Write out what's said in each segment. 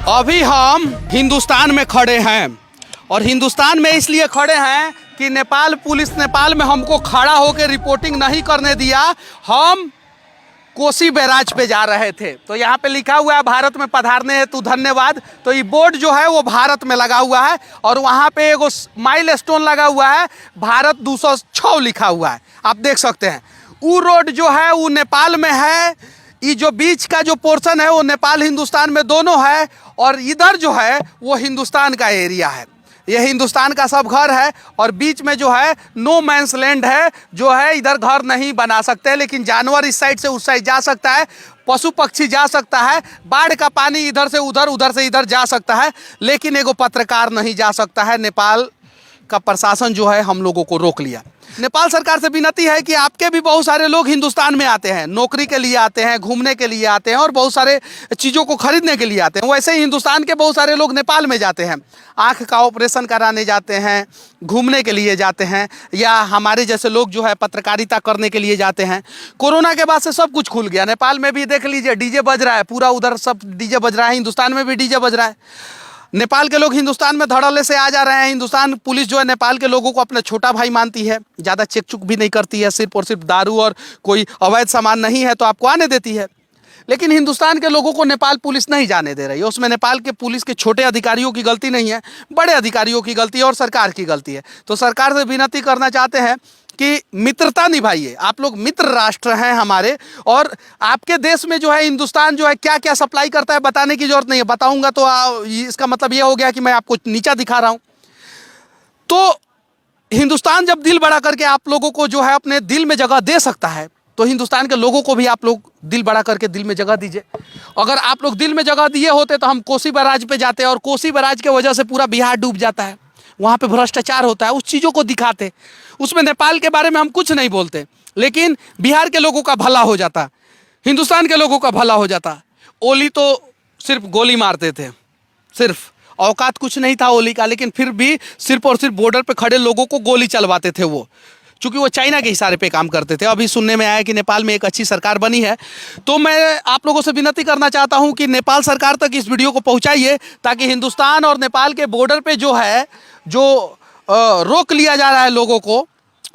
अभी हम हिंदुस्तान में खड़े हैं और हिंदुस्तान में इसलिए खड़े हैं कि नेपाल पुलिस नेपाल में हमको खड़ा होकर रिपोर्टिंग नहीं करने दिया। हम कोसी बैराज पे जा रहे थे तो यहाँ पे लिखा हुआ है भारत में पधारने हेतु धन्यवाद। तो ये बोर्ड जो है वो भारत में लगा हुआ है और वहाँ पे एगो माइल स्टोन लगा हुआ है, भारत 206 लिखा हुआ है, आप देख सकते हैं। वो रोड जो है वो नेपाल में है, ये जो बीच का जो पोर्शन है वो नेपाल हिंदुस्तान में दोनों है और इधर जो है वो हिंदुस्तान का एरिया है, ये हिंदुस्तान का सब घर है और बीच में जो है नो मैंस लैंड है, जो है इधर घर नहीं बना सकते, लेकिन जानवर इस साइड से उस साइड जा सकता है, पशु पक्षी जा सकता है, बाढ़ का पानी इधर से उधर उधर से इधर जा सकता है, लेकिन एगो पत्रकार नहीं जा सकता है। नेपाल का प्रशासन जो है हम लोगों को रोक लिया। नेपाल सरकार से विनती है कि आपके भी बहुत सारे लोग हिंदुस्तान में आते हैं, नौकरी के लिए आते हैं, घूमने के लिए आते हैं और बहुत सारे चीज़ों को खरीदने के लिए आते हैं। वैसे ही हिंदुस्तान के बहुत सारे लोग नेपाल में जाते हैं, आँख का ऑपरेशन कराने जाते हैं, घूमने के लिए जाते हैं, या हमारे जैसे लोग जो है पत्रकारिता करने के लिए जाते हैं। कोरोना के बाद से सब कुछ खुल गया। नेपाल में भी देख लीजिए डीजे बज रहा है, पूरा उधर सब डीजे बज रहा है, हिंदुस्तान में भी डीजे बज रहा है। नेपाल के लोग हिंदुस्तान में धड़ल्ले से आ जा रहे हैं। हिंदुस्तान पुलिस जो है नेपाल के लोगों को अपना छोटा भाई मानती है, ज़्यादा चेक चुक भी नहीं करती है, सिर्फ और सिर्फ दारू और कोई अवैध सामान नहीं है तो आपको आने देती है। लेकिन हिंदुस्तान के लोगों को नेपाल पुलिस नहीं जाने दे रही है। उसमें नेपाल के पुलिस के छोटे अधिकारियों की गलती नहीं है, बड़े अधिकारियों की गलती है और सरकार की गलती है। तो सरकार से विनती करना चाहते हैं कि मित्रता निभाइए। आप लोग मित्र राष्ट्र हैं हमारे, और आपके देश में जो है हिंदुस्तान जो है क्या क्या सप्लाई करता है बताने की जरूरत नहीं है। बताऊंगा तो इसका मतलब ये हो गया कि मैं आपको नीचा दिखा रहा हूं। तो हिंदुस्तान जब दिल बड़ा करके आप लोगों को जो है अपने दिल में जगह दे सकता है, तो हिंदुस्तान के लोगों को भी आप लोग दिल बड़ा करके दिल में जगह दीजिए। अगर आप लोग दिल में जगह दिए होते तो हम कोसी बैराज पे जाते, और कोसी बैराज की वजह से पूरा बिहार डूब जाता है, वहाँ पे भ्रष्टाचार होता है, उस चीज़ों को दिखाते। उसमें नेपाल के बारे में हम कुछ नहीं बोलते, लेकिन बिहार के लोगों का भला हो जाता, हिंदुस्तान के लोगों का भला हो जाता। ओली तो सिर्फ गोली मारते थे, सिर्फ औकात कुछ नहीं था ओली का, लेकिन फिर भी सिर्फ और सिर्फ बॉर्डर पे खड़े लोगों को गोली चलवाते थे वो, चूँकि वो चाइना के इशारे पे काम करते थे। अभी सुनने में आया कि नेपाल में एक अच्छी सरकार बनी है। तो मैं आप लोगों से विनती करना चाहता हूं कि नेपाल सरकार तक इस वीडियो को पहुंचाइए, ताकि हिंदुस्तान और नेपाल के बॉर्डर पे जो है जो रोक लिया जा रहा है लोगों को,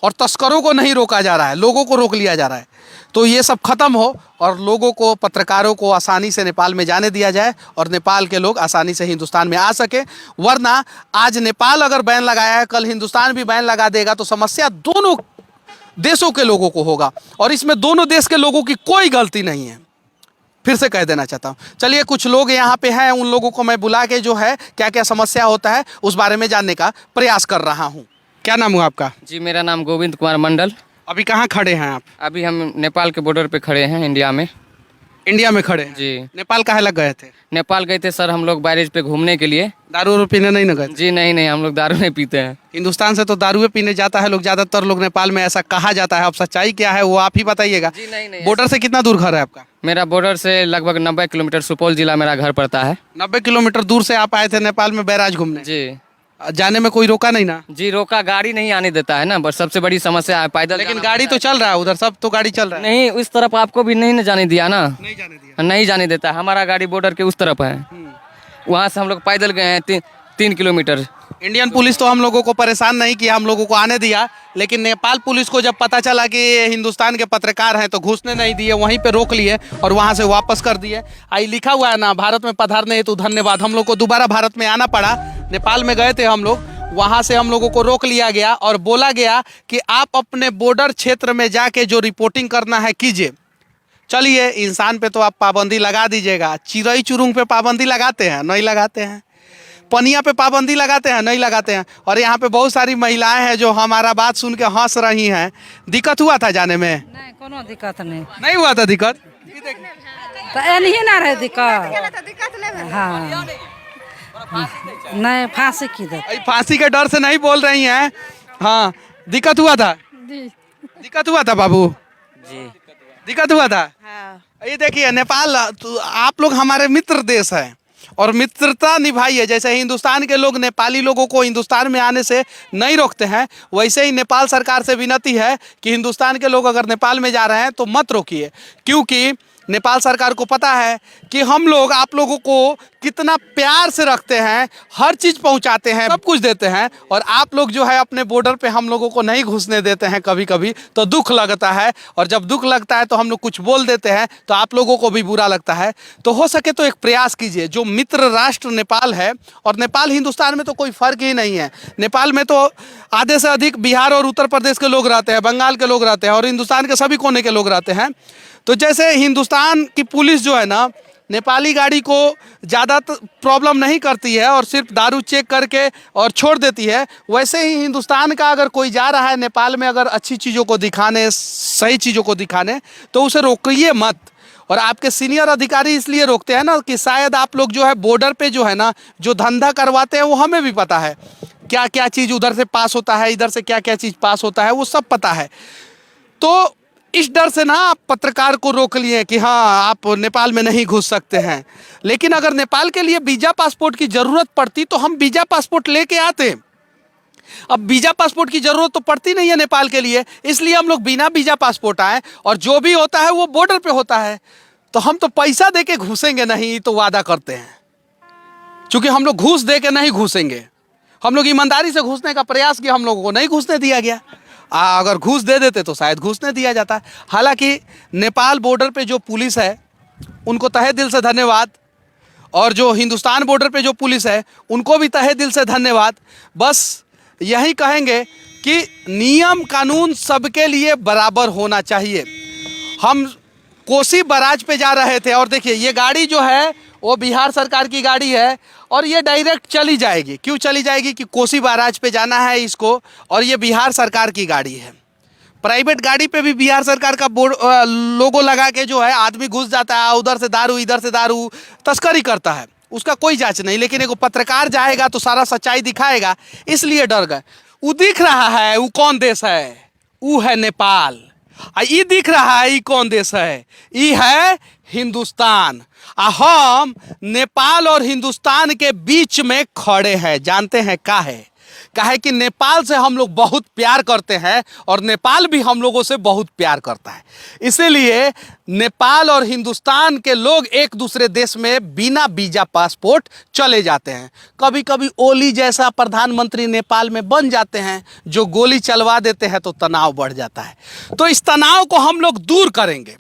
और तस्करों को नहीं रोका जा रहा है, लोगों को रोक लिया जा रहा है, तो ये सब खत्म हो और लोगों को, पत्रकारों को आसानी से नेपाल में जाने दिया जाए और नेपाल के लोग आसानी से हिंदुस्तान में आ सके। वरना आज नेपाल अगर बैन लगाया है, कल हिंदुस्तान भी बैन लगा देगा तो समस्या दोनों देशों के लोगों को होगा, और इसमें दोनों देश के लोगों की कोई गलती नहीं है। फिर से कह देना चाहता हूँ। चलिए, कुछ लोग यहाँ पे हैं, उन लोगों को मैं बुला के जो है क्या क्या समस्या होता है उस बारे में जानने का प्रयास कर रहा हूँ। क्या नाम हुआ आपका? जी, मेरा नाम गोविंद कुमार मंडल। अभी कहाँ खड़े हैं आप? अभी हम नेपाल के बॉर्डर पे खड़े हैं, इंडिया में। इंडिया में खड़े हैं? जी। नेपाल काहे लग गए थे? नेपाल गए थे सर हम लोग बैरेज पे घूमने के लिए। दारू पीने नहीं न गए? जी नहीं, हम लोग दारू नहीं पीते हैं। हिंदुस्तान से तो दारू पीने जाता है लोग, ज्यादातर लोग नेपाल में, ऐसा कहा जाता है। अब सच्चाई क्या है वो आप ही बताइएगा। जी नहीं। बॉर्डर से कितना दूर घर है आपका? मेरा बॉर्डर से लगभग 90 किलोमीटर, सुपौल जिला मेरा घर पड़ता है। 90 किलोमीटर दूर से आप आए थे नेपाल में बैराज घूमने? जी। जाने में कोई रोका नहीं ना? जी रोका, गाड़ी नहीं आने देता है ना, बस सबसे बड़ी समस्या है। पैदल लेकिन गाड़ी तो चल रहा है उधर, सब तो गाड़ी चल रहा है। नहीं, उस तरफ आपको भी नहीं जाने दिया ना। नहीं जाने दिया? नहीं जाने देता। हमारा गाड़ी बॉर्डर के उस तरफ है, वहाँ से हम लोग पैदल गए हैं 3 किलोमीटर। इंडियन पुलिस तो हम लोगों को परेशान नहीं किया, हम लोगों को आने दिया, लेकिन नेपाल पुलिस को जब पता चला कि हिंदुस्तान के पत्रकार हैं तो घुसने नहीं दिए, वहीं पे रोक लिए और वहां से वापस कर दिए। आई लिखा हुआ है ना, भारत में पधारने हेतु धन्यवाद। हम लोग को दोबारा भारत में आना पड़ा। नेपाल में गए थे हम लोग, वहाँ से हम लोगों को रोक लिया गया और बोला गया कि आप अपने बॉर्डर क्षेत्र में जाके जो रिपोर्टिंग करना है कीजिए। चलिए, इंसान पे तो आप पाबंदी लगा दीजिएगा, चिड़ई चुरुंग पे पाबंदी लगाते हैं? नहीं लगाते हैं। पनिया पे पाबंदी लगाते हैं? नहीं लगाते हैं। और यहाँ पे बहुत सारी महिलाएं हैं जो हमारा बात सुन के हंस रही हैं। दिक्कत हुआ था जाने में? नहीं, कोनो दिक्कत नहीं हुआ था दिक्कत? तो नहीं ना रहे दिक्कत। हाँ, नहीं फांसी की दे। फांसी के डर से नहीं बोल रही हैं। हाँ, दिक्कत हुआ था? दिक्कत हुआ था बाबू जी, दिक्कत हुआ था। हाँ। ये देखिए, नेपाल तो आप लोग हमारे मित्र देश है और मित्रता निभाइए। जैसे हिंदुस्तान के लोग नेपाली लोगों को हिंदुस्तान में आने से नहीं रोकते हैं, वैसे ही नेपाल सरकार से विनती है कि हिंदुस्तान के लोग अगर नेपाल में जा रहे हैं तो मत रोकिए, क्योंकि नेपाल सरकार को पता है कि हम लोग आप लोगों को कितना प्यार से रखते हैं, हर चीज़ पहुंचाते हैं, सब कुछ देते हैं, और आप लोग जो है अपने बॉर्डर पे हम लोगों को नहीं घुसने देते हैं। कभी कभी तो दुख लगता है, और जब दुख लगता है तो हम लोग कुछ बोल देते हैं तो आप लोगों को भी बुरा लगता है। तो हो सके तो एक प्रयास कीजिए, जो मित्र राष्ट्र नेपाल है, और नेपाल हिंदुस्तान में तो कोई फ़र्क ही नहीं है। नेपाल में तो आधे से अधिक बिहार और उत्तर प्रदेश के लोग रहते हैं, बंगाल के लोग रहते हैं, और हिंदुस्तान के सभी कोने के लोग रहते हैं। तो जैसे हिंदुस्तान की पुलिस जो है ना, नेपाली गाड़ी को ज़्यादा प्रॉब्लम नहीं करती है और सिर्फ दारू चेक करके और छोड़ देती है, वैसे ही हिंदुस्तान का अगर कोई जा रहा है नेपाल में अगर अच्छी चीज़ों को दिखाने, सही चीज़ों को दिखाने, तो उसे रोकिए मत। और आपके सीनियर अधिकारी इसलिए रोकते हैं ना कि शायद आप लोग जो है बॉर्डर पे जो है ना, जो धंधा करवाते हैं वो हमें भी पता है, क्या क्या चीज़ उधर से पास होता है, इधर से क्या क्या चीज़ पास होता है, वो सब पता है। तो इस डर से ना आप पत्रकार को रोक लिए कि हाँ आप नेपाल में नहीं घुस सकते हैं। लेकिन अगर नेपाल के लिए वीज़ा पासपोर्ट की ज़रूरत पड़ती तो हम वीज़ा पासपोर्ट लेके आते। अब वीज़ा पासपोर्ट की ज़रूरत तो पड़ती नहीं है नेपाल के लिए, इसलिए हम लोग बिना वीज़ा पासपोर्ट आए, और जो भी होता है वो बॉर्डर पे होता है। तो हम तो पैसा दे के घुसेंगे नहीं, तो वादा करते हैं, क्योंकि हम लोग घूस दे के नहीं घुसेंगे। हम लोग ईमानदारी से घुसने का प्रयास किया, हम लोगों को नहीं घुसने दिया गया। अगर घूस दे देते तो शायद घुसने दिया जाता। हालांकि नेपाल बॉर्डर पे जो पुलिस है उनको तहे दिल से धन्यवाद, और जो हिंदुस्तान बॉर्डर पे जो पुलिस है उनको भी तहे दिल से धन्यवाद। बस यही कहेंगे कि नियम कानून सबके लिए बराबर होना चाहिए। हम कोसी बैराज पे जा रहे थे, और देखिए ये गाड़ी जो है वो बिहार सरकार की गाड़ी है, और ये डायरेक्ट चली जाएगी। क्यों चली जाएगी? कि कोसी बैराज पे जाना है इसको, और ये बिहार सरकार की गाड़ी है। प्राइवेट गाड़ी पे भी बिहार सरकार का बोर्ड लोगो लगा के जो है आदमी घुस जाता है, उधर से दारू इधर से दारू तस्करी करता है, उसका कोई जांच नहीं। लेकिन एक पत्रकार जाएगा तो सारा सच्चाई दिखाएगा, इसलिए डर गए। वो दिख रहा है वो कौन देश है? वो है नेपाल। ये दिख रहा है ये कौन देश है? ये है हिंदुस्तान। हम नेपाल और हिंदुस्तान के बीच में खड़े हैं। जानते हैं काहे कि नेपाल से हम लोग बहुत प्यार करते हैं, और नेपाल भी हम लोगों से बहुत प्यार करता है। इसीलिए नेपाल और हिंदुस्तान के लोग एक दूसरे देश में बिना वीजा पासपोर्ट चले जाते हैं। कभी कभी ओली जैसा प्रधानमंत्री नेपाल में बन जाते हैं, जो गोली चलवा देते हैं तो तनाव बढ़ जाता है। तो इस तनाव को हम लोग दूर करेंगे,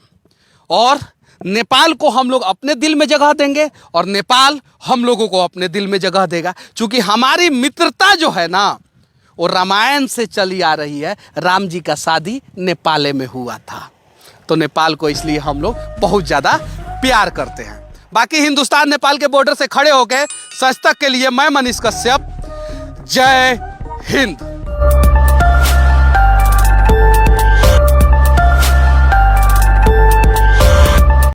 और नेपाल को हम लोग अपने दिल में जगह देंगे, और नेपाल हम लोगों को अपने दिल में जगह देगा। क्योंकि हमारी मित्रता जो है ना, वो रामायण से चली आ रही है। राम जी का शादी नेपाल में हुआ था, तो नेपाल को इसलिए हम लोग बहुत ज़्यादा प्यार करते हैं। बाकी हिंदुस्तान नेपाल के बॉर्डर से खड़े होकर सच तक के लिए मैं मनीष कश्यप, जय हिंद।